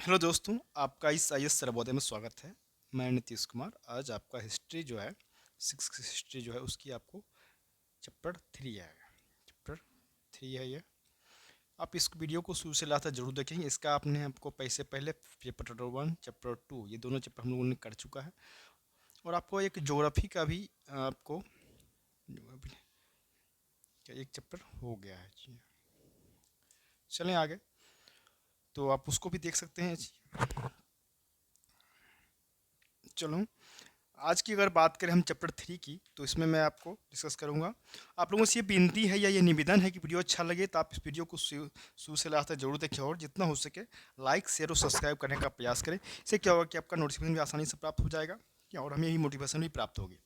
Hello दोस्तों, आपका इस आई एस सर्वोदय में स्वागत है। मैं नीतीश कुमार। आज आपका हिस्ट्री जो है, सिक्स हिस्ट्री जो है उसकी आपको चैप्टर 3 है। चैप्टर 3 है ये। आप इस वीडियो को शुरू से लास्ट तक जरूर देखेंगे। इसका आपने आपको पैसे पहले चैप्टर 1 चैप्टर 2 ये दोनों चैप्टर हम लोगों ने कर चुका है। और आपको एक ज्योग्राफी का भी आपको geography का एक चैप्टर हो गया है जी। चलें आगे, तो आप उसको भी देख सकते हैं जी। चलो, आज की अगर बात करें हम चैप्टर 3 की, तो इसमें मैं आपको डिस्कस करूंगा। आप लोगों से ये विनती है या ये निवेदन है कि वीडियो अच्छा लगे तो आप इस वीडियो को शुरू से लास्ट तक जरूर देखें और जितना हो सके लाइक शेयर और सब्सक्राइब करने का प्रयास करें। इससे क्या होगा कि आपका नोटिफिकेशन भी आसानी से प्राप्त हो जाएगा और हमें यही मोटिवेशन भी प्राप्त होगी।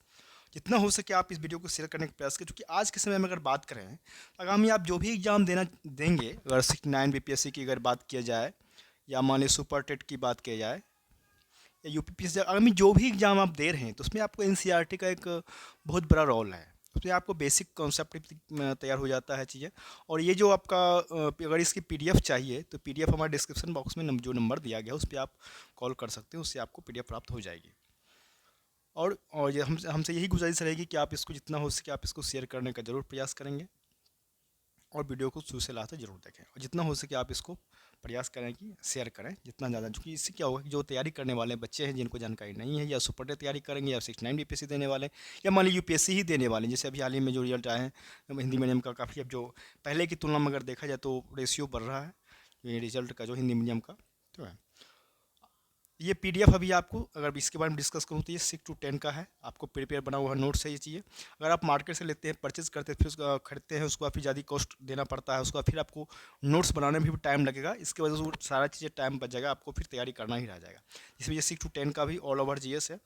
जितना हो सके आप इस वीडियो को शेयर करने का प्रयास करें, क्योंकि आज के समय में अगर बात करें, आगामी आप जो भी एग्जाम देंगे, अगर 69 बीपीएससी की अगर बात किया जाए या मान ली सुपर टेट की बात किया जाए या यूपीपीएससी, आगामी जो भी एग्ज़ाम आप दे रहे हैं तो उसमें आपको एनसीईआरटी का एक बहुत बड़ा रोल है। उसमें आपको बेसिक कॉन्सेप्ट तैयार हो जाता है चीज़ें। और ये जो आपका अगर इसकी पीडीएफ चाहिए तो पीडीएफ हमारे डिस्क्रिप्शन बॉक्स में जो नंबर दिया गया है उस पर आप कॉल कर सकते हैं, उससे आपको पीडीएफ प्राप्त हो जाएगी। और ये हमसे यही गुजारिश रहेगी कि आप इसको जितना हो सके आप इसको शेयर करने का ज़रूर प्रयास करेंगे और वीडियो को शुरू से लास्ट तक जरूर देखें और जितना हो सके आप इसको प्रयास करें कि शेयर करें जितना ज़्यादा, क्योंकि इससे क्या होगा कि जो तैयारी करने वाले बच्चे हैं जिनको जानकारी नहीं है, या सुपर टेट तैयारी करेंगे या 69 बीपीएससी देने वाले हैं, या मान लीजिए यूपीएससी ही देने वाले हैं, जैसे अभी हाल ही में जो रिजल्ट आए हैं हिंदी मीडियम का, काफ़ी अब जो पहले की तुलना में अगर देखा जाए तो रेशियो बढ़ रहा है ये रिजल्ट का जो हिंदी मीडियम का तो है। ये पीडीएफ अभी आपको अगर इसके बारे में डिस्कस करूँ तो ये 6 to 10 का है, आपको प्रिपेयर बना हुआ नोट्स है ये चाहिए। अगर आप मार्केट से लेते हैं, परचेज करते हैं, फिर उसका खरीदते हैं, उसको काफ़ी ज़्यादा कॉस्ट देना पड़ता है, उसका फिर आपको नोट्स बनाने में भी टाइम लगेगा। इसकी वजह से वो सारा चीज़ें टाइम बच जाएगा, आपको फिर तैयारी करना ही रह जाएगा। इसमें ये 6 to 10 का भी ऑल ओवर जीएस है।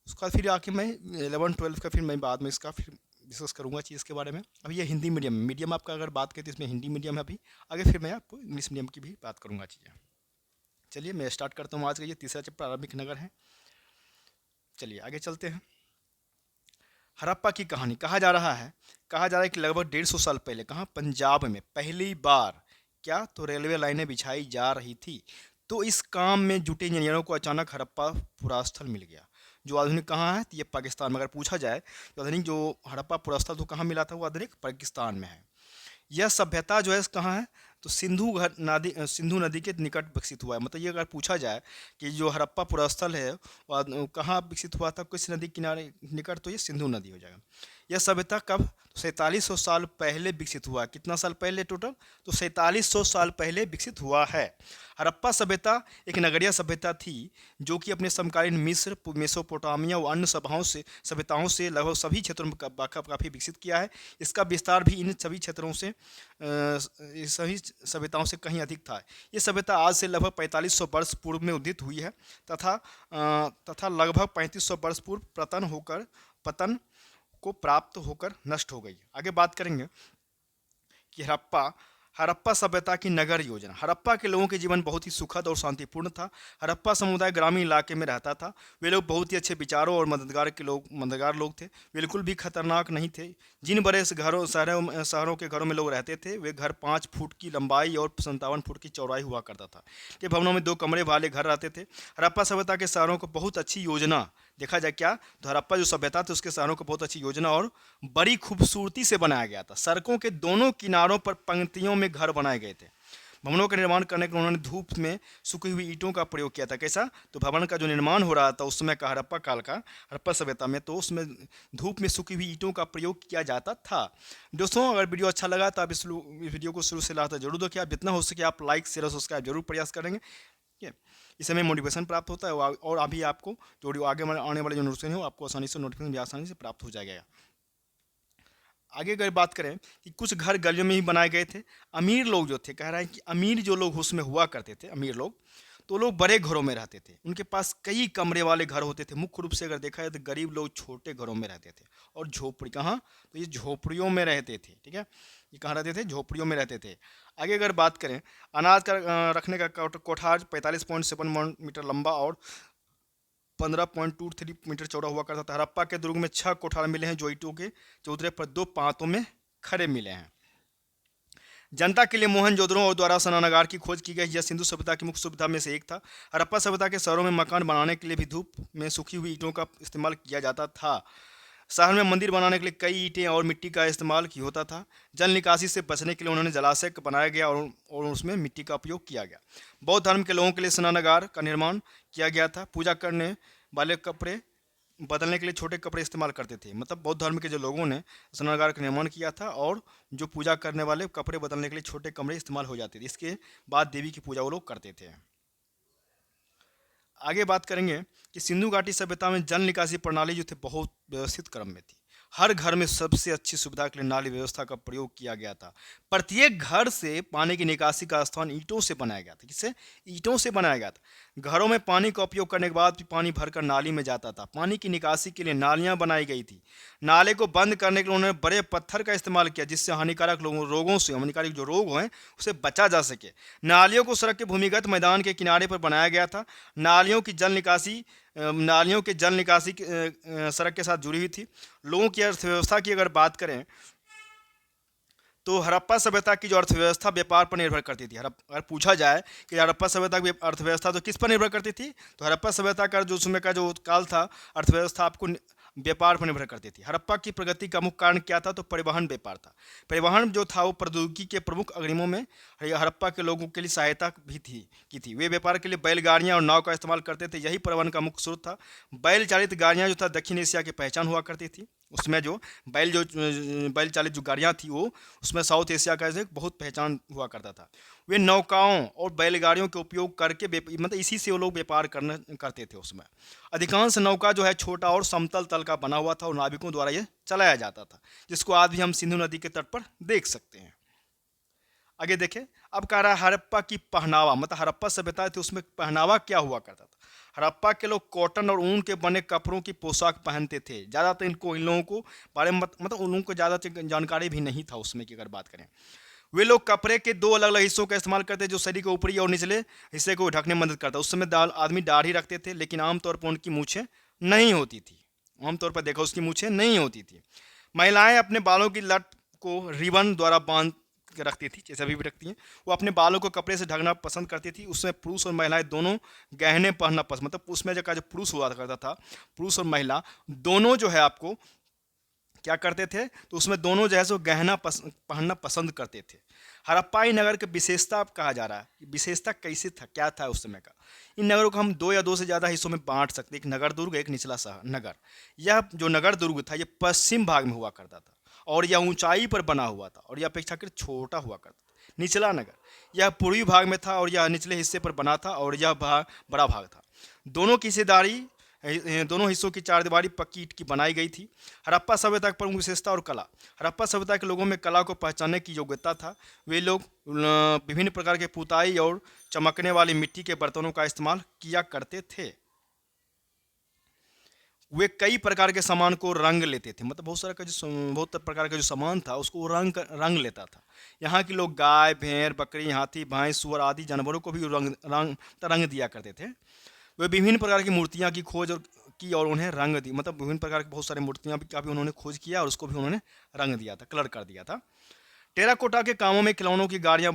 उसका फिर आके मैं 11-12 का फिर मैं बाद में इसका फिर डिस्कस करूँगा चीज़ के बारे में। अभी ये हिंदी मीडियम मीडियम आपका अगर बात करें तो इसमें हिंदी मीडियम है अभी। आगे फिर मैं आपको इंग्लिश मीडियम की भी बात करूँगा चीज़ें। चलिए मैं स्टार्ट करता हूँ। आज का ये तीसरा चैप्टर प्रारंभिक नगर है। चलिए आगे चलते हैं। हड़प्पा की कहानी कहा जा रहा है कि लगभग 150 साल पहले, कहाँ, पंजाब में पहली बार क्या तो रेलवे लाइनें बिछाई जा रही थी, तो इस काम में जुटे इंजीनियरों को अचानक हड़प्पा पुरास्थल मिल गया, जो आधुनिक कहाँ है, तो ये पाकिस्तान में। अगर पूछा जाए तो आधुनिक जो हड़प्पा पुरास्थल तो कहाँ मिला था, वो आधुनिक पाकिस्तान में है। यह सभ्यता जो है कहाँ है, तो सिंधु नदी के निकट विकसित हुआ है। मतलब ये अगर पूछा जाए कि जो हड़प्पा पुरास्थल है वो कहाँ विकसित हुआ था, किस नदी किनारे निकट, तो ये सिंधु नदी हो जाएगा। यह सभ्यता कब, तो 4700 साल पहले विकसित हुआ है। कितना साल पहले टोटल, तो 4700 साल पहले विकसित हुआ है। हड़प्पा सभ्यता एक नगरीय सभ्यता थी जो कि अपने समकालीन मिस्र, मेसोपोटामिया और अन्य सभ्यताओं से लगभग सभी क्षेत्रों में काफ़ी विकसित किया है। इसका विस्तार भी इन सभी क्षेत्रों से इस सभी सभ्यताओं से कहीं अधिक था। ये सभ्यता आज से लगभग 4500 वर्ष पूर्व में उदित हुई है तथा लगभग 3500 वर्ष पूर्व पतन को प्राप्त होकर नष्ट हो गई। आगे बात करेंगे कि हड़प्पा सभ्यता की नगर योजना। हड़प्पा के लोगों के जीवन बहुत ही सुखद और शांतिपूर्ण था। हड़प्पा समुदाय ग्रामीण इलाके में रहता था। वे लोग बहुत ही अच्छे विचारों और मददगार लोग थे, बिल्कुल भी खतरनाक नहीं थे। जिन बड़े शहरों के घरों में लोग रहते थे, वे घर 5 फुट की लंबाई और 57 फुट की चौड़ाई हुआ करता था। के भवनों में 2 कमरे वाले घर रहते थे। हड़प्पा सभ्यता के शहरों को बहुत अच्छी योजना, देखा जाए क्या, तो हड़प्पा जो सभ्यता थी उसके शहरों को बहुत अच्छी योजना और बड़ी खूबसूरती से बनाया गया था। सड़कों के दोनों किनारों पर पंक्तियों में घर बनाए गए थे। भवनों का निर्माण करने के लिए उन्होंने धूप में सूखी हुई ईंटों का प्रयोग किया था। कैसा, तो भवन का जो निर्माण हो रहा था उस समय का हड़प्पा काल का, हड़प्पा सभ्यता में, तो उसमें धूप में सूखी हुई ईंटों का प्रयोग किया जाता था। दोस्तों अगर वीडियो अच्छा लगा तो आप इस वीडियो को शुरू से लास्ट तक जरूर देखिए। आप जितना हो सके आप लाइक शेयर और सब्सक्राइब जरूर प्रयास करेंगे। ठीक है, इससे हमें मोटिवेशन प्राप्त होता है और अभी आपको जो आगे आने वाले जो नोटिफिकेशन हो आपको आसानी से नोटिफिकेशन भी आसानी से प्राप्त हो जाएगा। आगे अगर बात करें कि कुछ घर गलियों में ही बनाए गए थे। अमीर लोग जो थे, कह रहे हैं कि अमीर जो लोग उसमें हुआ करते थे, अमीर लोग, तो लोग बड़े घरों में रहते थे। उनके पास कई कमरे वाले घर होते थे। मुख्य रूप से अगर देखा जाए तो गरीब लोग छोटे घरों में रहते थे और झोपड़ी कहाँ, तो ये झोपड़ियों में रहते थे। ठीक है, ये कहाँ रहते थे, झोपड़ियों में रहते थे। आगे अगर बात करें, अनाज का रखने का कोठार 45.7 मीटर लंबा और 15.23 मीटर चौड़ा हुआ करता था। हड़प्पा के दुर्ग में 6 कोठार मिले हैं जो ईंटों के चौतरे पर 2 पातों में खड़े मिले हैं। जनता के लिए मोहनजोदड़ो और द्वारा स्नानागार की खोज की गई। यह सिंधु सभ्यता की मुख्य सुविधा में से एक था। हड़प्पा सभ्यता के शहरों में मकान बनाने के लिए भी धूप में सूखी हुई ईंटों का इस्तेमाल किया जाता था। शहर में मंदिर बनाने के लिए कई ईंटें और मिट्टी का इस्तेमाल की होता था। जल निकासी से बचने के लिए उन्होंने जलाशय को बनाया गया और उसमें मिट्टी का उपयोग किया गया। बौद्ध धर्म के लोगों के लिए स्नानागार का निर्माण किया गया था। पूजा करने वाले कपड़े बदलने के लिए छोटे कपड़े इस्तेमाल करते थे। मतलब बौद्ध धर्म के जो लोगों ने स्नानागार का निर्माण किया था और जो पूजा करने वाले कपड़े बदलने के लिए छोटे कमरे इस्तेमाल हो जाते थे। इसके बाद देवी की पूजा वो लोग करते थे। आगे बात करेंगे कि सिंधु घाटी सभ्यता में जल निकासी प्रणाली जो थी बहुत व्यवस्थित क्रम में थी। हर घर में सबसे अच्छी सुविधा के लिए नाली व्यवस्था का प्रयोग किया गया था। प्रत्येक घर से पानी की निकासी का स्थान ईंटों से बनाया गया था। किससे? ईंटों से बनाया गया था। घरों में पानी का उपयोग करने के बाद भी पानी भरकर नाली में जाता था। पानी की निकासी के लिए नालियां बनाई गई थी। नाले को बंद करने के लिए उन्होंने बड़े पत्थर का इस्तेमाल किया, जिससे हानिकारक रोगों से, हानिकारक जो रोग हैं उसे बचा जा सके। नालियों को सड़क के भूमिगत मैदान के किनारे पर बनाया गया था। नालियों के जल निकासी सड़क के साथ जुड़ी हुई थी। लोगों की अर्थव्यवस्था की अगर बात करें तो हड़प्पा सभ्यता की जो अर्थव्यवस्था व्यापार पर निर्भर करती थी। अगर पूछा जाए कि हड़प्पा सभ्यता की अर्थव्यवस्था तो किस पर निर्भर करती थी, तो हड़प्पा सभ्यता का जो समय का जो काल था, अर्थव्यवस्था आपको व्यापार पर निर्भर करती थी। हड़प्पा की प्रगति का मुख्य कारण क्या था? तो परिवहन व्यापार था। परिवहन जो था वो प्रौद्योगिकी के प्रमुख अग्रणी में हड़प्पा के लोगों के लिए सहायता भी थी। वे व्यापार के लिए बैलगाड़ियां और नाव का इस्तेमाल करते थे। यही परिवहन का मुख्य स्रोत था। बैल चालित गाड़ियां जो था दक्षिण एशिया की पहचान हुआ करती थी। उसमें जो बैल चालित जो गाड़ियाँ थी वो उसमें साउथ एशिया का एक बहुत पहचान हुआ करता था। वे नौकाओं और बैलगाड़ियों के उपयोग करके मतलब इसी से वो लोग व्यापार करते थे। उसमें अधिकांश नौका जो है छोटा और समतल तल का बना हुआ था और नाविकों द्वारा ये चलाया जाता था, जिसको आज भी हम सिंधु नदी के तट पर देख सकते हैं। आगे देखें, अब कह रहा है हड़प्पा की पहनावा, मतलब हड़प्पा सभ्यता थी उसमें पहनावा क्या हुआ करता था। हड़प्पा के लोग कॉटन और ऊन के बने कपड़ों की पोशाक पहनते थे। ज़्यादातर इन लोगों को बारे में मतलब उन लोगों को ज़्यादा जानकारी भी नहीं था उसमें की अगर बात करें। वे लोग कपड़े के दो अलग अलग हिस्सों का इस्तेमाल करते, जो शरीर के ऊपरी और निचले हिस्से को ढकने में मदद करता। उस समय आदमी दाढ़ी रखते थे, लेकिन आमतौर पर उनकी मूछें नहीं होती थी। आमतौर पर देखा उसकी मूछें नहीं होती थी। महिलाएं अपने बालों की लट को रिबन द्वारा बांध के रखती थी, जैसे अभी भी रखती हैं। वो अपने बालों को कपड़े से ढकना पसंद करती थी। उसमें पुरुष और महिलाएं दोनों गहने पहनना पसंद, मतलब उसमें जो पुरुष हुआ करता था, पुरुष और महिला दोनों जो है आपको क्या करते थे, तो उसमें दोनों जो है सो गहना पहनना पसंद करते थे। हड़प्पाई नगर की विशेषता अब कहा जा रहा है। विशेषता कैसे था, क्या था उस समय का। इन नगरों को हम दो या दो से ज़्यादा हिस्सों में बांट सकते हैं, एक नगर दुर्ग, एक निचला शहर नगर। यह जो नगर दुर्ग था ये पश्चिम भाग में हुआ करता था और यह ऊंचाई पर बना हुआ था और यह अपेक्षाकृत छोटा हुआ करता था। निचला नगर यह पूर्वी भाग में था और यह निचले हिस्से पर बना था और यह भाग बड़ा भाग था। दोनों हिस्सों की चारदीवारी पक्की ईंट की बनाई गई थी। हड़प्पा सभ्यता की प्रमुख विशेषता और कला। हड़प्पा सभ्यता के लोगों में कला को पहचानने की योग्यता था। वे लोग विभिन्न प्रकार के पुताई और चमकने वाली मिट्टी के बर्तनों का इस्तेमाल किया करते थे। वे कई प्रकार के सामान को रंग लेते थे, मतलब बहुत प्रकार का जो सामान था उसको वो रंग लेता था। यहाँ के लोग गाय, भेड़, बकरी, हाथी, भैंस, सुअर आदि जानवरों को भी रंग दिया करते थे। वे विभिन्न प्रकार की मूर्तियाँ की खोज और उन्हें रंग दी, मतलब विभिन्न प्रकार की बहुत सारी मूर्तियाँ का भी उन्होंने खोज किया और उसको भी उन्होंने रंग दिया था, कलर कर दिया था। टेराकोटा के कामों में खिलौनों की गाड़ियां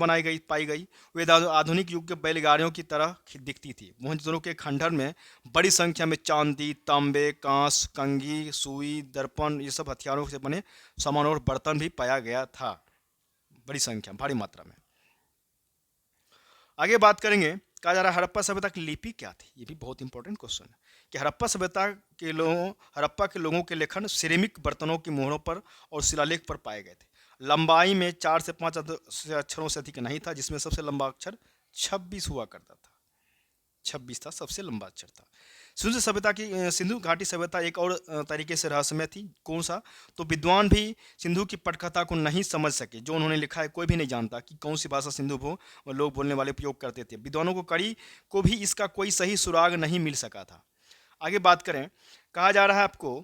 पाई गई। वे आधुनिक युग के बैलगाड़ियों की तरह दिखती थी। मोहनजोदड़ो के खंडहर में बड़ी संख्या में चांदी, तांबे, कांस, कंघी, सुई, दर्पण, ये सब हथियारों से बने सामान और बर्तन भी पाया गया था, बड़ी संख्या, भारी मात्रा में। आगे बात करेंगे, कहा जा रहा है हड़प्पा सभ्यता की लिपि क्या थी। ये भी बहुत इंपॉर्टेंट क्वेश्चन है कि हड़प्पा के लोगों के लेखन सिरेमिक बर्तनों की मोहरों पर और शिलालेख पर पाए गए थे। लंबाई में 4 से 5 अक्षरों से अधिक नहीं था, जिसमें सबसे लंबा अक्षर 26 हुआ करता था। 26 था, सबसे लंबा अक्षर था। सिंधु घाटी सभ्यता एक और तरीके से रहस्यमय थी। कौन सा? तो विद्वान भी सिंधु की पटकथा को नहीं समझ सके। जो उन्होंने लिखा है कोई भी नहीं जानता कि कौन सी भाषा सिंधु लोग बोलने वाले उपयोग करते थे। विद्वानों को भी इसका कोई सही सुराग नहीं मिल सका था। आगे बात करें, कहा जा रहा है आपको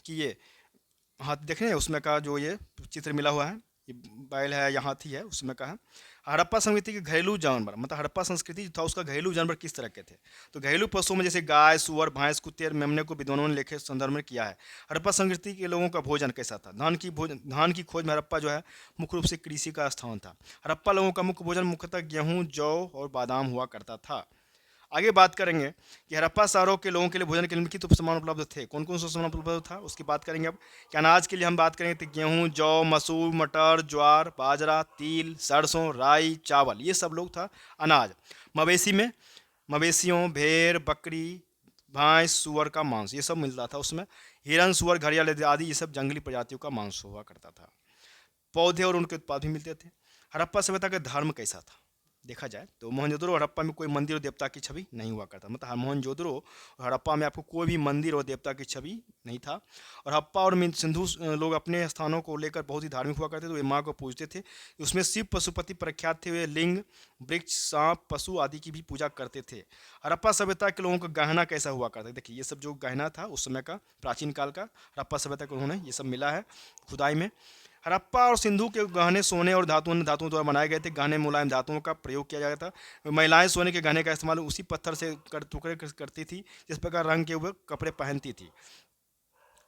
कि ये हाथ देख रहे हैं, उसमें का जो ये चित्र मिला हुआ है, ये बैल है या हाथी है, उसमें का है। हड़प्पा संस्कृति के घरेलू जानवर, मतलब हड़प्पा संस्कृति जो था उसका घरेलू जानवर किस तरह के थे। तो घरेलू पशुओं में जैसे गाय, सुअर, भैंस, कुत्ते और मेमने को विद्वानों ने लेखे संदर्भ में किया है। हड़प्पा संस्कृति के लोगों का भोजन कैसा था। धान की खोज में हड़प्पा जो है मुख्य रूप से कृषि का स्थान था। हड़प्पा लोगों का मुख्य भोजन मुख्यतः गेहूँ, जौ और बादाम हुआ करता था। आगे बात करेंगे कि हड़प्पा शहरों के लोगों के लिए भोजन के निम्नलिखित सामान उपलब्ध थे। कौन कौन सा सामान उपलब्ध था उसकी बात करेंगे अब। कि अनाज के लिए हम बात करेंगे तो गेहूँ, जौ, मसूर, मटर, ज्वार, बाजरा, तिल, सरसों, राई, चावल, ये सब लोग था अनाज। मवेशी में मवेशियों, भेड़, बकरी, भैंस, सुअर का मांस, ये सब मिलता था उसमें। हिरन, सुअर, घड़ियाल आदि ये सब जंगली प्रजातियों का मांस हुआ करता था। पौधे और उनके उत्पाद भी मिलते थे। हड़प्पा सभ्यता का धर्म कैसा था देखा जाए तो मोहनजोदड़ो और हड़प्पा में कोई मंदिर और देवता की छवि नहीं हुआ करता। मतलब मोहनजोदड़ो और हड़प्पा में आपको कोई भी मंदिर और देवता की छवि नहीं था। और हड़प्पा और सिंधु लोग अपने स्थानों को लेकर बहुत ही धार्मिक हुआ करते थे। वे माँ को पूजते थे। उसमें शिव पशुपति प्रख्यात थे। वे लिंग, वृक्ष, सांप, पशु आदि की भी पूजा करते थे। हड़प्पा सभ्यता के लोगों का गहना कैसा हुआ करता है। देखिए ये सब जो गहना था उस समय का, प्राचीन काल का, हड़प्पा सभ्यता के उन्होंने ये सब मिला है खुदाई में। हड़प्पा और सिंधु के गहने सोने और धातुओं द्वारा बनाए गए थे। गहने मुलायम धातुओं का प्रयोग किया जाता था। महिलाएं सोने के गहने का इस्तेमाल उसी पत्थर से टुकड़े करती थी जिस प्रकार रंग के हुए कपड़े पहनती थी।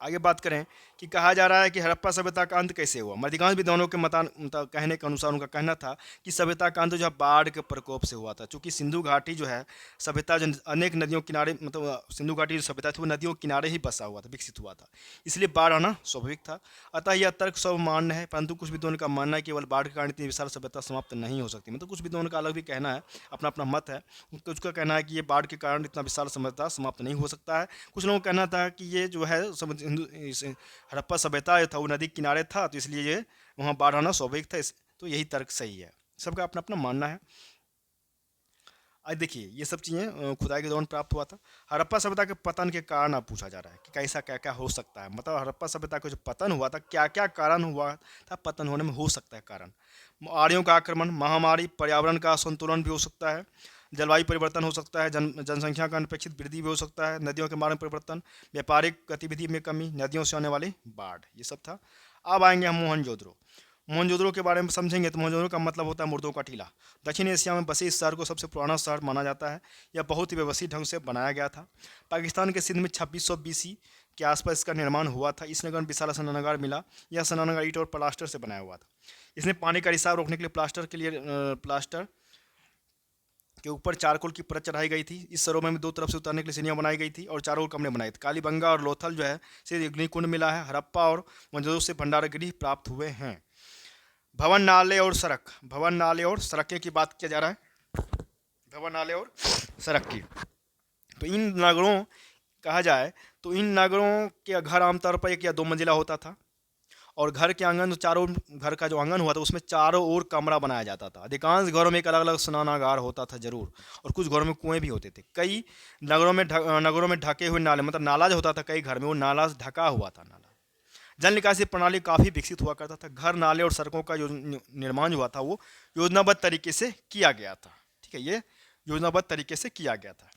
आगे बात करें कि कहा जा रहा है कि हड़प्पा सभ्यता का अंत कैसे हुआ। अधिकांश विद्वानों के कहने के अनुसार उनका कहना था कि सभ्यता का अंत जो है बाढ़ के प्रकोप से हुआ था। क्योंकि सिंधु घाटी जो है सभ्यता जो अनेक नदियों किनारे, मतलब सिंधु घाटी जो सभ्यता थी वो नदियों के किनारे ही बसा हुआ था, विकसित हुआ था, इसलिए बाढ़ आना स्वाभाविक था। अतः यह तर्क सब मान्य है, परंतु कुछ विद्वानों का मानना है केवल बाढ़ के कारण इतनी विशाल सभ्यता समाप्त नहीं हो सकती। मतलब कुछ विद्वानों का अलग भी कहना है, अपना अपना मत है। कुछ का कहना है कि ये बाढ़ के कारण इतना विशाल सभ्यता समाप्त नहीं हो सकता है। कुछ लोगों का कहना था कि ये जो है हड़प्पा सभ्यता था वो नदी किनारे था तो इसलिए ये वहाँ बाढ़ आना स्वाभाविक था। तो यही तर्क सही है, सबका अपना अपना मानना है। आज देखिए ये सब चीज़ें खुदाई के दौरान प्राप्त हुआ था। हड़प्पा सभ्यता के पतन के कारण अब पूछा जा रहा है कि कैसा क्या क्या हो सकता है। मतलब हड़प्पा सभ्यता का जो पतन हुआ था क्या क्या कारण हुआ था पतन होने में, हो सकता है कारण आर्यों का आक्रमण, महामारी, पर्यावरण का असंतुलन भी हो सकता है, जलवायु परिवर्तन हो सकता है, जनसंख्या का अनपेक्षित वृद्धि भी हो सकता है, नदियों के मार्ग में परिवर्तन, व्यापारिक गतिविधि में कमी, नदियों से आने वाली बाढ़, ये सब था। अब आएंगे हम मोहनजोदड़ो। मोहनजोदड़ो के बारे में समझेंगे तो मोहनजोदड़ो का मतलब होता है मुर्दों का टीला। दक्षिण एशिया में बसे इस शहर को सबसे पुराना शहर माना जाता है। यह बहुत ही व्यवस्थित ढंग से बनाया गया था। पाकिस्तान के सिंध में 2600 BC के आसपास इसका निर्माण हुआ था। इस नगर में विशाल स्नानागार मिला। यह स्नानागार ईंट और प्लास्टर से बनाया हुआ था। इसमें पानी का रिसाव रोकने के लिए प्लास्टर के ऊपर चारकोल की परत चढ़ाई गई थी। इस सरोवर में दो तरफ से उतरने के लिए सीढ़ियां बनाई गई थी और चारों ओर कमरे बनाए थे। कालीबंगा और लोथल जो है से अग्निकुंड मिला है। हड़प्पा और मोहनजोदड़ो से भंडार गृह प्राप्त हुए हैं। भवन, नाले और सड़क। भवन, नाले और सड़कें की बात किया जा रहा है। भवन, नाले और सड़क की, तो इन नगरों कहा जाए तो इन नगरों के घर आमतौर पर 1 या 2 मंजिला होता था और घर के आंगन तो चारों, घर का जो आंगन हुआ था उसमें चारों ओर कमरा बनाया जाता था। अधिकांश घरों में एक अलग अलग स्नानागार होता था जरूर, और कुछ घरों में कुएं भी होते थे। कई नगरों में ढके हुए नाले, मतलब नाला जो होता था कई घर में वो नाला ढका हुआ था। नाला जल निकासी प्रणाली काफ़ी विकसित हुआ करता था। घर, नाले और सड़कों का जो निर्माण हुआ था वो योजनाबद्ध तरीके से किया गया था। ठीक है, ये योजनाबद्ध तरीके से किया गया था।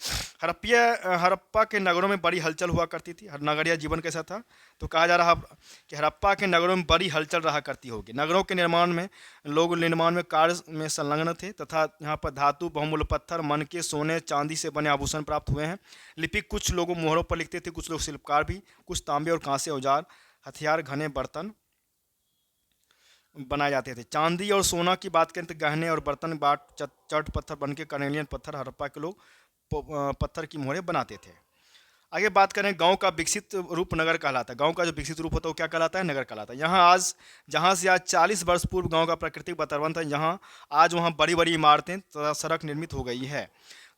हड़प्पा के नगरों में बड़ी हलचल हुआ करती थी। नगरीय जीवन कैसा था तो कहा जा रहा कि हड़प्पा के नगरों में बड़ी हलचल रहा करती होगी। नगरों के निर्माण में लोग निर्माण में कार्य में संलग्न थे तथा यहाँ पर धातु, बहुमूल्य पत्थर, मनके, सोने, चांदी से बने आभूषण प्राप्त हुए हैं। लिपिक कुछ लोगों मोहरों पर लिखते थे, कुछ लोग शिल्पकार भी, कुछ तांबे और कांसे औजार, हथियार, घने बर्तन बनाए जाते थे। चांदी और सोना की बात करें तो गहने और बर्तन चट पत्थर बनके कर्नेलियन पत्थर, हड़प्पा के लोग पत्थर की मोहरें बनाते थे। आगे बात करें गांव का विकसित रूप नगर कहलाता है। गांव का जो विकसित रूप होता है वो क्या कहलाता है, नगर कहलाता है। जहां से आज 40 वर्ष पूर्व गांव का प्राकृतिक वातावरण था, आज वहां बड़ी बड़ी इमारतें तथा सड़क निर्मित हो गई है।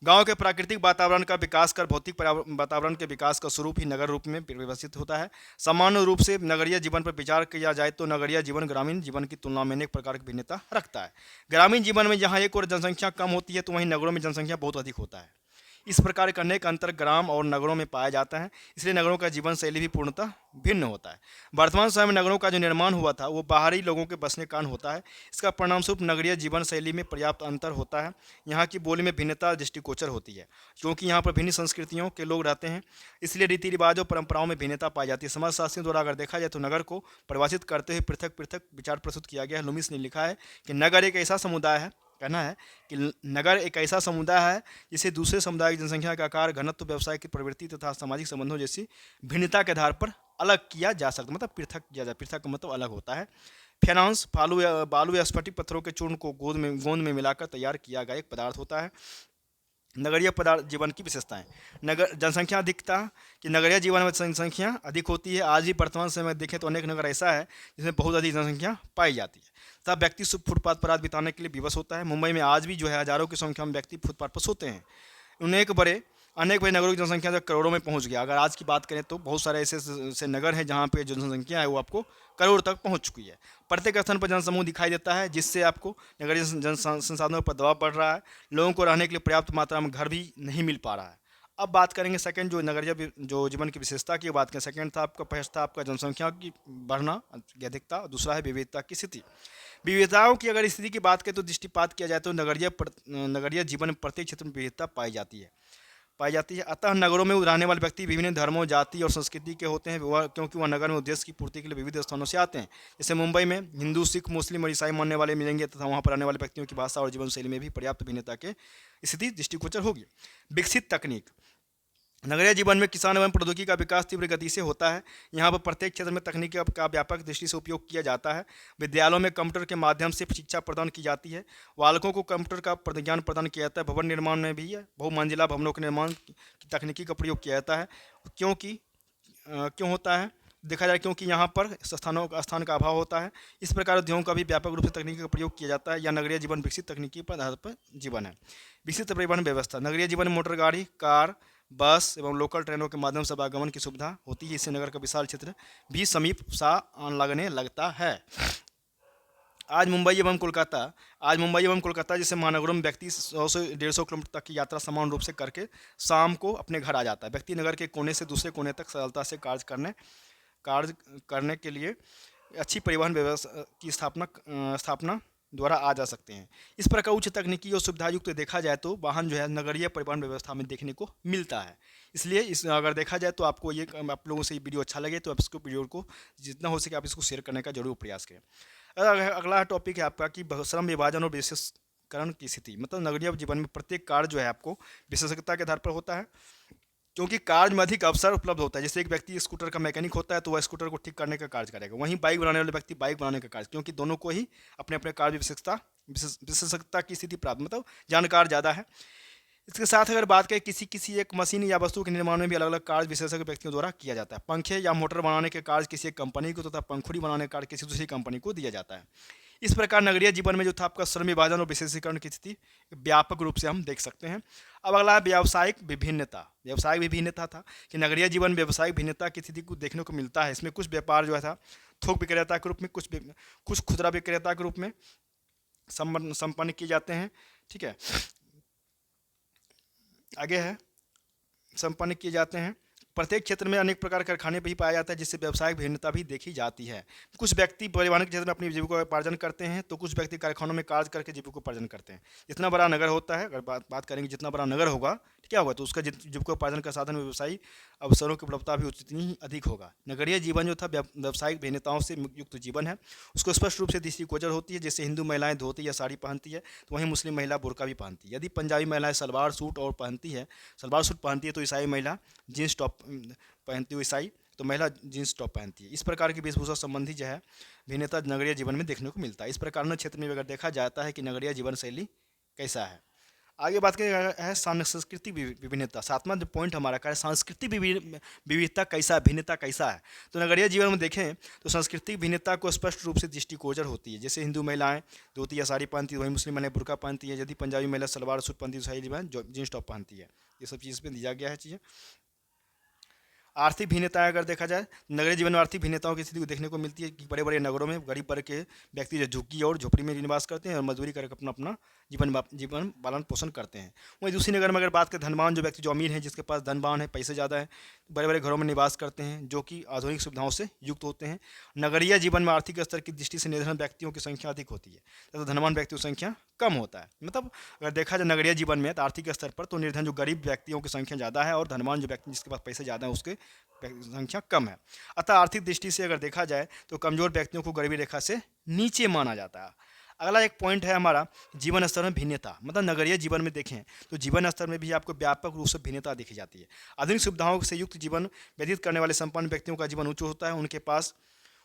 गांव के प्राकृतिक वातावरण का विकास कर भौतिक वातावरण के विकास का स्वरूप ही नगर रूप में व्यवस्थित होता है। सामान्य रूप से नगरीय जीवन पर विचार किया जाए तो नगरीय जीवन ग्रामीण जीवन की तुलना में अनेक प्रकार की भिन्नता रखता है। ग्रामीण जीवन में जहाँ एक और जनसंख्या कम होती है तो वहीं नगरों में जनसंख्या बहुत अधिक होता है। इस प्रकार का अनेक अंतर ग्राम और नगरों में पाया जाता है, इसलिए नगरों का जीवन शैली भी पूर्णतः भिन्न होता है। वर्तमान समय में नगरों का जो निर्माण हुआ था वो बाहरी लोगों के बसने के कारण होता है। इसका परिणामस्वरूप नगरीय जीवन शैली में पर्याप्त अंतर होता है। यहाँ की बोली में भिन्नता दृष्टिगोचर होती है क्योंकि यहाँ पर भिन्न संस्कृतियों के लोग रहते हैं, इसलिए रीति रिवाजों परंपराओं में भिन्नता पाई जाती है। समाजशास्त्रियों द्वारा अगर देखा जाए तो नगर को परिभाषित करते हुए पृथक पृथक विचार प्रस्तुत किया गया है। लुमिस ने लिखा है कि नगर एक ऐसा समुदाय है कहना है कि नगर एक ऐसा समुदाय है जिसे दूसरे समुदाय की जनसंख्या का आकार, घनत्व, व्यवसाय की प्रवृत्ति तथा सामाजिक संबंधों जैसी भिन्नता के आधार पर अलग किया जा सकता है, मतलब पृथक किया जा, पृथक का मतलब अलग होता है। फेनांस बालू या स्फटिक पत्थरों के चूर्ण को गोंद में मिलाकर तैयार किया गया एक पदार्थ होता है। नगरीय पदार्थ जीवन की विशेषताएं। नगर जनसंख्या अधिकता, कि नगरीय जीवन में जनसंख्या अधिक होती है। आज भी वर्तमान समय में देखें तो अनेक नगर ऐसा है जिसमें बहुत अधिक जनसंख्या पाई जाती है, तब व्यक्ति फुटपाथ पर रात बिताने के लिए विवश होता है। मुंबई में आज भी जो है हजारों की संख्या में व्यक्ति फुटपाथ पर सोते हैं। अनेक बड़े नगरों की जनसंख्या जो करोड़ों में पहुंच गया। अगर आज की बात करें तो बहुत सारे ऐसे नगर हैं जहां पे जो जनसंख्या है वो आपको करोड़ तक पहुंच चुकी है। प्रत्येक स्थान पर जनसमूह दिखाई देता है, जिससे आपको नगरीय जन संसाधनों पर दबाव पड़ रहा है। लोगों को रहने के लिए पर्याप्त मात्रा में घर भी नहीं मिल पा रहा है। अब बात करेंगे सेकंड, जो नगरीय जो जीवन की विशेषता की बात करें। सेकंड था आपका, फर्स्ट था आपका जनसंख्या की बढ़ना की अधिकता, और दूसरा है विविधता की स्थिति। विविधताओं की अगर स्थिति की बात करें तो दृष्टिपात किया जाए तो नगरीय जीवन में प्रत्येक क्षेत्र में विविधता पाई जाती है। अतः नगरों में रहने वाले व्यक्ति विभिन्न धर्मों, जाति और संस्कृति के होते हैं, क्योंकि वह नगर में उद्देश्य की पूर्ति के लिए विविध स्थानों से आते हैं। जैसे मुंबई में हिंदू, सिख, मुस्लिम और ईसाई मानने वाले मिलेंगे तथा वहाँ पर रहने वाले व्यक्तियों की भाषा और जीवन शैली में भी पर्याप्त भिन्नता के स्थिति दृष्टिगोचर होगी। विकसित तकनीक। नगरीय जीवन में किसान एवं प्रौद्योगिकी का विकास तीव्र गति से होता है। यहाँ पर प्रत्येक क्षेत्र में तकनीक का व्यापक दृष्टि से उपयोग किया जाता है। विद्यालयों में कंप्यूटर के माध्यम से शिक्षा प्रदान की जाती है। बालकों को कंप्यूटर का ज्ञान प्रदान किया जाता है। भवन निर्माण में भी बहुमंजिला भवनों के निर्माण की तकनीकी का प्रयोग किया जाता है। क्यों होता है देखा जाए, क्योंकि यहाँ पर स्थान का अभाव होता है। इस प्रकार उद्योगों का भी व्यापक रूप से तकनीकी का प्रयोग किया जाता है। या नगरीय जीवन विकसित तकनीकी पर आधार पर जीवन है। विकसित परिवहन व्यवस्था। नगरीय जीवन में मोटर गाड़ी, कार, बस एवं लोकल ट्रेनों के माध्यम से आवागमन की सुविधा होती है। इससे नगर का विशाल क्षेत्र भी समीप सा लगने लगता है। आज मुंबई एवं कोलकाता जैसे महानगरों में व्यक्ति 100 से 150 किलोमीटर तक की यात्रा समान रूप से करके शाम को अपने घर आ जाता है। व्यक्ति नगर के कोने से दूसरे कोने तक सरलता से कार्य करने के लिए अच्छी परिवहन व्यवस्था की स्थापना द्वारा आ जा सकते हैं। इस प्रकार उच्च तकनीकी और सुविधा युक्त देखा जाए तो वाहन जो है नगरीय परिवहन व्यवस्था में देखने को मिलता है। इसलिए अगर देखा जाए तो आपको आप लोगों से ये वीडियो अच्छा लगे तो आप इसको वीडियो को जितना हो सके आप इसको शेयर करने का जरूर प्रयास करें। अगला टॉपिक है आपका कि श्रम विभाजन और विशेषकरण की स्थिति। मतलब नगरीय जीवन में प्रत्येक कार्य जो है आपको विशेषज्ञता के आधार पर होता है, क्योंकि कार्य में अधिक अवसर उपलब्ध होता है। जैसे एक व्यक्ति स्कूटर का मैकेनिक होता है तो वह स्कूटर को ठीक करने का कार्य करेगा, वहीं बाइक बनाने वाले व्यक्ति बाइक बनाने का कार्य, क्योंकि दोनों को ही अपने अपने कार्य विशेषज्ञता की स्थिति प्राप्त, मतलब जानकार ज़्यादा है। इसके साथ अगर बात करें किसी एक मशीन या वस्तु के निर्माण में भी अलग अलग कार्य विशेषज्ञ व्यक्तियों द्वारा किया जाता है। पंखे या मोटर बनाने के कार्य किसी एक कंपनी को तथा पंखुड़ी बनाने का कार्य किसी दूसरी कंपनी को दिया जाता है। इस प्रकार नगरीय जीवन में जो था आपका श्रम विभाजन और विशेषीकरण की स्थिति व्यापक रूप से हम देख सकते हैं। अब अगला है व्यावसायिक विभिन्नता था कि नगरीय जीवन व्यावसायिक भिन्नता की स्थिति को देखने को मिलता है। इसमें कुछ व्यापार जो था थोक विक्रेता के रूप में, कुछ खुदरा विक्रेता के रूप में संपन्न किए जाते हैं। ठीक है, आगे है संपन्न किए जाते हैं। प्रत्येक क्षेत्र में अनेक प्रकार के कारखाने भी पाया जाता है, जिससे व्यावसायिक भिन्नता भी देखी जाती है। कुछ व्यक्ति परिवहन के क्षेत्र में अपनी जीविकोपार्जन करते हैं तो कुछ व्यक्ति कारखानों में कार्य करके जीविकोपार्जन करते हैं। जितना बड़ा नगर होता है, अगर बात करेंगे जितना बड़ा नगर होगा क्या होगा तो उसका जीविकोपार्जन का साधन व्यवसायी अवसरों की उपलब्धता भी उतनी ही अधिक होगा। नगरीय जीवन जो था व्यावसायिक भिन्नताओं से युक्त जीवन है, उसको स्पष्ट रूप से दृष्टिगोचर होती है। जैसे हिंदू महिलाएं धोती या साड़ी पहनती है तो वहीं मुस्लिम महिला बुर्का भी पहनती है। यदि पंजाबी महिलाएं सलवार सूट पहनती है तो ईसाई महिला जीन्स टॉप पहनती हुई ईसाई तो महिला जीन्स टॉप पहनती है। इस प्रकार की वेशभूषा संबंधी जो है भिन्नता नगरीय जीवन में देखने को मिलता है। इस प्रकार के क्षेत्र में अगर देखा जाता है कि नगरीय जीवन शैली कैसा है। आगे बात करें है सांस्कृतिक विभिन्नता। सातवां जो पॉइंट हमारा का है सांस्कृतिक विविधता कैसा है, भिन्नता कैसा है। तो नगरीय जीवन में देखें तो सांस्कृतिक भिन्नता को स्पष्ट रूप से दृष्टिगोचर होती है। जैसे हिंदू महिलाएं धोती या साड़ी पहनती है, वहीं मुस्लिम महिलाएं बुर्का पहनती है। यदि पंजाबी महिला सलवार सूट पहनती है, ईसाई जीन्स टॉप पहनती है। ये सब चीज़ पे दिया गया है चीज़ें। आर्थिक भिन्नताएं अगर देखा जाए नगरीय जीवन में आर्थिक भिन्नताओं की स्थिति को देखने को मिलती है कि बड़े बड़े नगरों में गरीब वर्ग के व्यक्ति जो झुग्गी और झोपड़ी में निवास करते हैं और मजदूरी करके अपना जीवन पालन पोषण करते हैं। वहीं दूसरी नगर में अगर बात करें धनवान जो व्यक्ति जो अमीर हैं, जिसके पास धनवान है, पैसे ज़्यादा है, बड़े बड़े घरों में निवास करते हैं जो कि आधुनिक सुविधाओं से युक्त होते हैं। नगरीय जीवन में आर्थिक स्तर की दृष्टि से निर्धन व्यक्तियों की संख्या अधिक होती है तथा धनवान व्यक्तियों की संख्या कम होता है। मतलब अगर देखा जाए नगरीय जीवन में तो आर्थिक स्तर पर तो निर्धन जो गरीब व्यक्तियों की संख्या ज़्यादा है और धनवान जो व्यक्ति जिसके पास पैसे ज़्यादा है उसके संख्या कम है। अतः आर्थिक दृष्टि से अगर देखा जाए तो कमजोर व्यक्तियों को गरीबी रेखा से नीचे माना जाता है। अगला एक पॉइंट है हमारा जीवन स्तर में भिन्नता, मतलब नगरीय जीवन में देखें तो जीवन स्तर में भी आपको व्यापक रूप से भिन्नता देखी जाती है। आधुनिक सुविधाओं से युक्त जीवन व्यतीत करने वाले संपन्न व्यक्तियों का जीवन उच्च होता है।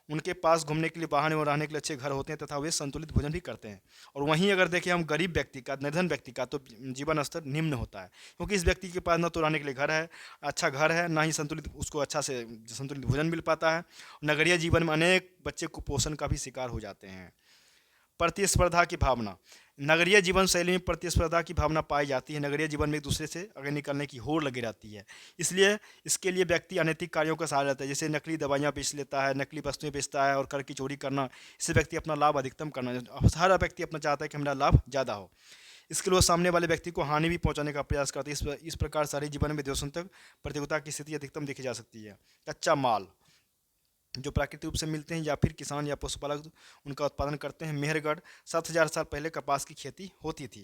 उनके पास घूमने के लिए वाहन एवं रहने के लिए अच्छे घर होते हैं तथा वे संतुलित भोजन भी करते हैं। और वहीं अगर देखें हम गरीब व्यक्ति का, निर्धन व्यक्ति का, तो जीवन स्तर निम्न होता है, क्योंकि इस व्यक्ति के पास न तो रहने के लिए घर है, अच्छा घर है, ना ही संतुलित उसको अच्छा से संतुलित भोजन मिल पाता है। नगरीय जीवन में अनेक बच्चे कुपोषण का भी शिकार हो जाते हैं। प्रतिस्पर्धा की भावना, नगरीय जीवन शैली में प्रतिस्पर्धा की भावना पाई जाती है। नगरीय जीवन में एक दूसरे से आगे निकलने की होड़ लगी रहती है, इसलिए इसके लिए व्यक्ति अनैतिक कार्यों का सहारा लेता है, जैसे नकली दवाइयाँ बेच लेता है, नकली वस्तुएं बेचता है और कर की चोरी करना। इससे व्यक्ति अपना लाभ अधिकतम करना, हर व्यक्ति अपना चाहता है कि मेरा लाभ ज़्यादा हो, इसके लिए वो सामने वाले व्यक्ति को हानि भी पहुंचाने का प्रयास करते हैं। इस प्रकार शहरी जीवन में तक प्रतियोगिता की स्थिति अधिकतम देखी जा सकती है। कच्चा माल जो प्राकृतिक रूप से मिलते हैं या फिर किसान या पशुपालक उनका उत्पादन करते हैं। मेहरगढ़ 7,000 साल पहले कपास की खेती होती थी।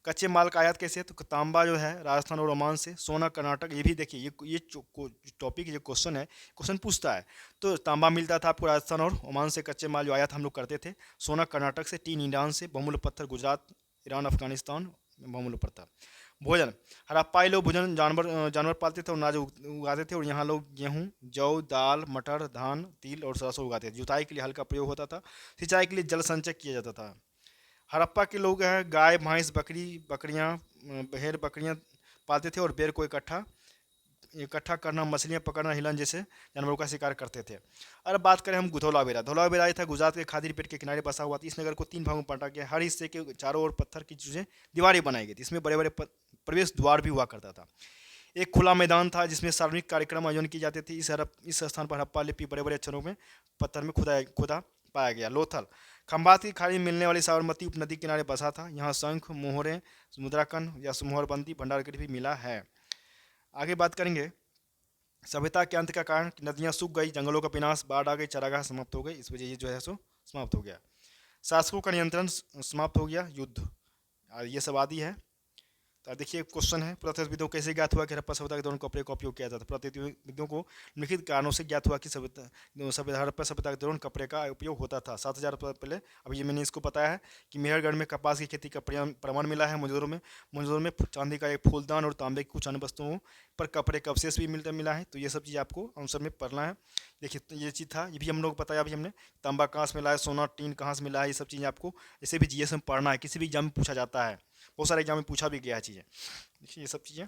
कच्चे माल का आयात कैसे है, तो तांबा जो है राजस्थान और ओमान से, सोना कर्नाटक, ये भी देखिए ये टॉपिक जो क्वेश्चन है, क्वेश्चन पूछता है, तो तांबा मिलता था आपको राजस्थान और ओमान से कच्चे माल जो आयात हम लोग करते थे। सोना कर्नाटक से, टीन ईरान से, बहुमूल्य पत्थर गुजरात, ईरान, अफगानिस्तान में बहुमूल्य पत्थर। भोजन, हड़प्पाई लोग भोजन जानवर पालते थे और अनाज उगाते थे, और यहाँ लोग गेहूँ, जौ, दाल, मटर, धान, तिल और सरसों उगाते थे। जुताई के लिए हल का प्रयोग होता था। सिंचाई के लिए जल संचय किया जाता था। हड़प्पा के लोग हैं गाय, भैंस, बकरियाँ, भेड़, बकरियाँ पालते थे और बेर को इकट्ठा करना, मछलियाँ पकड़ना, हिलन जैसे जानवरों का शिकार करते थे। अब बात करें हम धौलावीरा। धौलावीरा था गुजरात के खादी पेट के किनारे बसा हुआ था। इस नगर को 3 भागों में बांटा गया। हर हिस्से के चारों ओर पत्थर की चीज़ें दीवारें बनाई गई थी। इसमें बड़े बड़े प्रवेश द्वार भी हुआ करता था। एक खुला मैदान था जिसमें सार्वजनिक कार्यक्रम आयोजन किए जाते थे। इस स्थान पर हड़प्पा लिपि बड़े बड़े अक्षरों में पत्थर में खुदा पाया गया। लोथल, खंबात की खाड़ी में मिलने वाली साबरमती उपनदी किनारे बसा था। यहाँ शंख, मोहरें, मुद्राकन या मोहरबंदी भंडारगृह भी मिला है। आगे बात करेंगे सभ्यता के अंत का कारण, नदियाँ सूख गई, जंगलों का विनाश, बाढ़ आ गई, चरागाह समाप्त हो गई, इस वजह ये जो है सो समाप्त हो गया। शासकों का नियंत्रण समाप्त हो गया, युद्ध, ये सब आदि है। तो देखिए क्वेश्चन है, पुरातत्वविदों को कैसे ज्ञात हुआ कि हड़प्पा सभ्यता के दौरान कपड़े का उपयोग किया जाता था। पुरातत्वविदों को निम्नलिखित कारणों से ज्ञात हुआ कि हड़प्पा सभ्यता के दौरान कपड़े का उपयोग होता था। 7,000 पहले, अब ये मैंने इसको बताया है कि मेहरगढ़ में कपास की खेती का प्रमाण मिला है। मुंजोर में चांदी का एक फूलदान और तांबे की कुछ अन्य वस्तुओं पर कपड़े का अवशेष भी मिला है। तो ये सब चीज़ आपको आंसर में पढ़ना है। देखिए तो ये चीज़ था, ये भी हम लोग बताया अभी हमने, तांबा कहाँ से मिला है, सोना टीन कहाँ से मिला है, ये सब चीज़ें आपको इसे भी जीएस में पढ़ना है। किसी भी एग्जाम में पूछा जाता है, बहुत सारे एग्जाम में पूछा भी गया है चीज़ें। देखिए ये सब चीज़ें,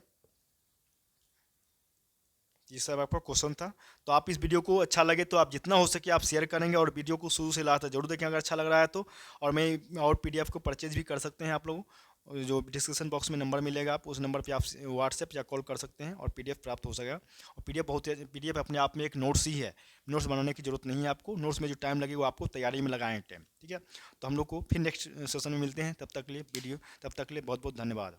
ये सब आपका क्वेश्चन था। तो आप इस वीडियो को अच्छा लगे तो आप जितना हो सके आप शेयर करेंगे और वीडियो को शुरू से लास्ट तक जरूर देखें अगर अच्छा लग रहा है तो। और पीडीएफ को परचेज भी कर सकते हैं आप लोग, जो डिस्क्रिप्शन बॉक्स में नंबर मिलेगा आप उस नंबर पे आप व्हाट्सएप या कॉल कर सकते हैं और पीडीएफ प्राप्त हो सकेगा। और पीडीएफ अपने आप में एक नोट्स ही है, नोट्स बनाने की जरूरत नहीं है आपको। नोट्स में जो टाइम लगेगा वो आपको तैयारी में लगाएं टाइम, ठीक है। तो हम लोग को फिर नेक्स्ट सेशन में मिलते हैं, तब तक के लिए बहुत बहुत धन्यवाद।